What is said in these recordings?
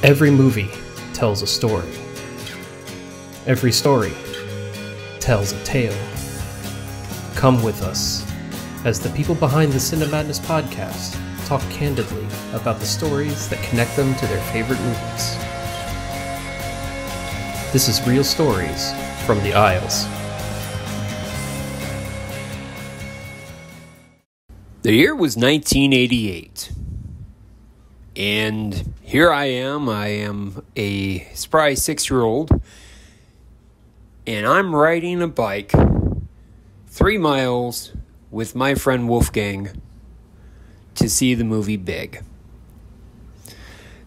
Every movie tells a story. Every story tells a tale. Come with us as the people behind the Cinemadness podcast talk candidly about the stories that connect them to their favorite movies. This is Real Stories from the Isles. The year was 1988. And here I am a spry 6-year-old, and I'm riding a bike 3 miles with my friend Wolfgang to see the movie Big.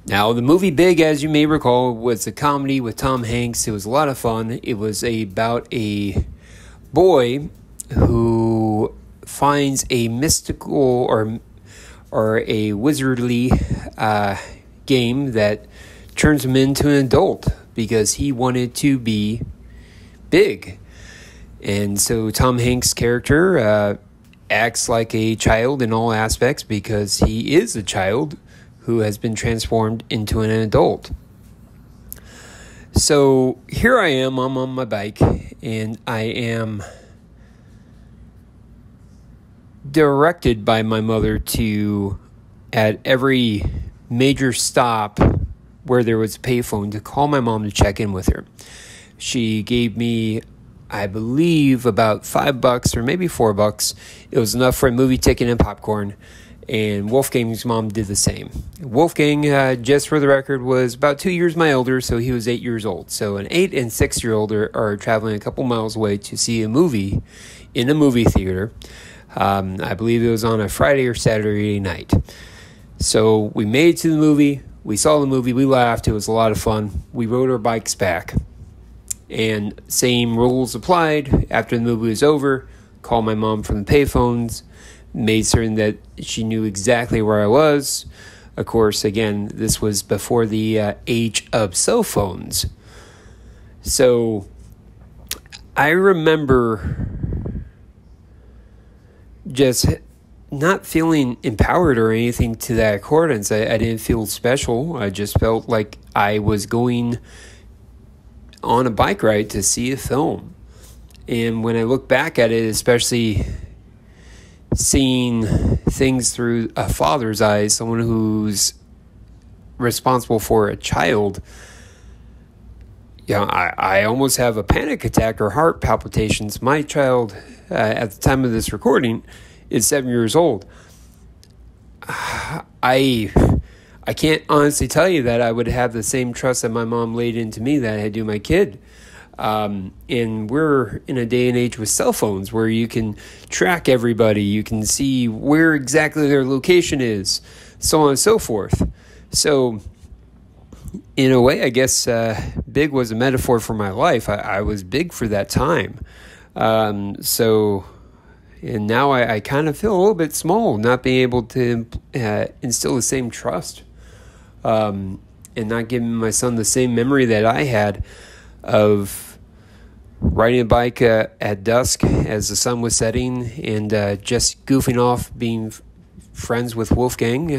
Now, the movie Big, as you may recall, was a comedy with Tom Hanks. It was a lot of fun. It was about a boy who finds a mystical or a wizardly game that turns him into an adult because he wanted to be big. And so Tom Hanks' character acts like a child in all aspects because he is a child who has been transformed into an adult. So here I am, I'm on my bike, and I am directed by my mother to, at every major stop where there was a payphone, to call my mom to check in with her. She gave me, I believe, about $5 or maybe $4. It was enough for a movie ticket and popcorn, and Wolfgang's mom did the same. Wolfgang, just for the record, was about 2 years my elder, so he was 8 years old. So an 8 and 6-year-old are traveling a couple miles away to see a movie in a movie theater. I believe it was on a Friday or Saturday night. So we made it to the movie. We saw the movie. We laughed. It was a lot of fun. We rode our bikes back. And same rules applied. After the movie was over, called my mom from the payphones, made certain that she knew exactly where I was. Of course, again, this was before the age of cell phones. So I remember just not feeling empowered or anything to that accordance. I didn't feel special. I just felt like I was going on a bike ride to see a film. And when I look back at it, especially seeing things through a father's eyes, someone who's responsible for a child, I almost have a panic attack or heart palpitations. My child, at the time of this recording, is 7 years old. I can't honestly tell you that I would have the same trust that my mom laid into me that I do my kid. And we're in a day and age with cell phones where you can track everybody. You can see where exactly their location is, so on and so forth. So in a way, I guess big was a metaphor for my life. I was big for that time. And now I kind of feel a little bit small, not being able to instill the same trust, and not giving my son the same memory that I had of riding a bike at dusk as the sun was setting and just goofing off, being friends with Wolfgang,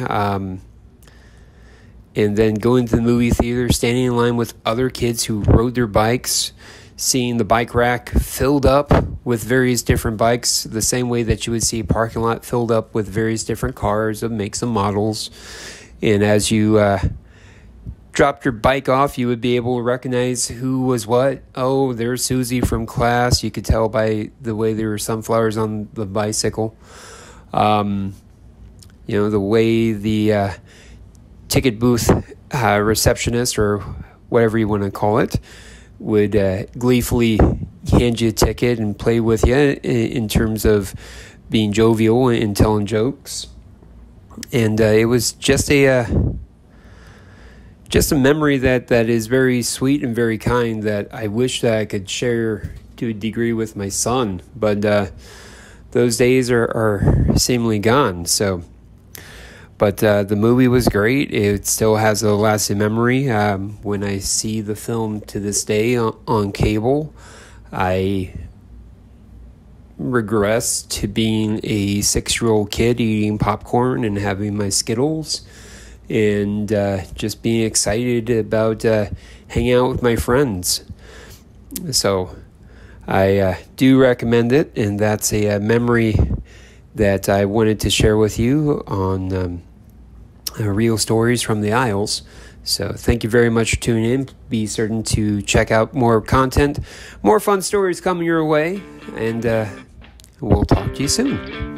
and then going to the movie theater, standing in line with other kids who rode their bikes, seeing the bike rack filled up with various different bikes, the same way that you would see a parking lot filled up with various different cars of makes and models. And as you dropped your bike off, you would be able to recognize who was what. Oh, there's Susie from class. You could tell by the way there were sunflowers on the bicycle. The way the ticket booth receptionist, or whatever you want to call it, would gleefully hand you a ticket and play with you in terms of being jovial and telling jokes. And it was just a memory that is very sweet and very kind that I wish that I could share to a degree with my son. But those days are seemingly gone. But the movie was great. It still has a lasting memory. When I see the film to this day on cable, I regress to being a 6-year-old kid eating popcorn and having my Skittles and just being excited about hanging out with my friends. So I do recommend it, and that's a memory that I wanted to share with you on Real Stories from the Isles. So thank you very much for tuning in. Be certain to check out more content, more fun stories coming your way, and we'll talk to you soon.